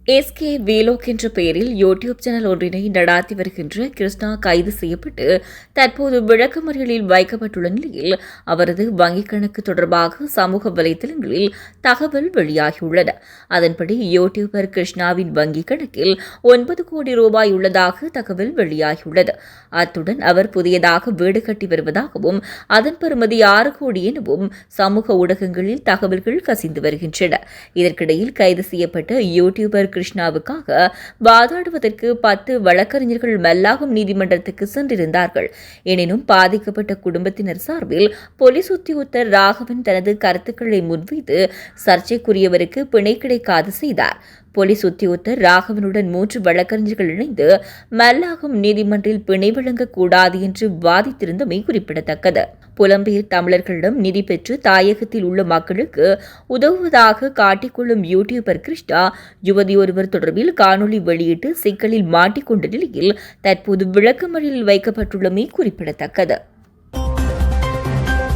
SK வீலோக் என்ற பெயரில் YouTube channel ஒன்றினை நடாத்தி வருகின்ற கிருஷ்ணா கைது செய்யப்பட்டு தற்போது விளக்கமறியலில் வைக்கப்பட்டுள்ள நிலையில் அவரது வங்கிக் கணக்கு தொடர்பாக சமூக வலைதளங்களில் தகவல் வெளியாகியுள்ளது. அதன்படி யூடியூபர் கிருஷ்ணாவின் வங்கிக் கணக்கில் 9 கோடி ரூபாய் உள்ளதாக தகவல் வெளியாகியுள்ளது. அத்துடன் அவர் புதியதாக வீடு கட்டி வருவதாகவும் அதன் பெறுமதி 6 கோடி எனவும் சமூக ஊடகங்களில் தகவல்கள் கசிந்து வருகின்றன. இதற்கிடையில் கைது செய்யப்பட்ட யூடியூபர் கிருஷ்ணாவுக்காக வாதாடுவதற்கு 10 வழக்கறிஞர்கள் மல்லாகம் நீதிமன்றத்துக்கு சென்றிருந்தார்கள். எனினும் பாதிக்கப்பட்ட குடும்பத்தினர் சார்பில் போலீஸ் உத்தியோகத்தர் ராகவன் தனது கருத்துக்களை முன்வைத்து சர்ச்சைக்குரியவருக்கு பிணை கிடைக்காது செய்தார். போலீஸ் உத்தியோகத்தர் ராகவனுடன் 3 வழக்கறிஞர்கள் இணைந்து மல்லாகம் நீதிமன்றில் பிணை வழங்கக்கூடாது என்று வாதித்திருந்தமை குறிப்பிடத்தக்கது. புலம்பெயர் தமிழர்களிடம் நிதி பெற்று தாயகத்தில் உள்ள மக்களுக்கு உதவுவதாக காட்டிக்கொள்ளும் யூடியூபர் கிருஷ்ணா யுவதியொருவர் தொடர்பில் காணொலி வெளியிட்டு சிக்கலில் மாட்டிக்கொண்ட நிலையில் தற்போது விளக்கமறியலில் வைக்கப்பட்டுள்ளமை குறிப்பிடத்தக்கது.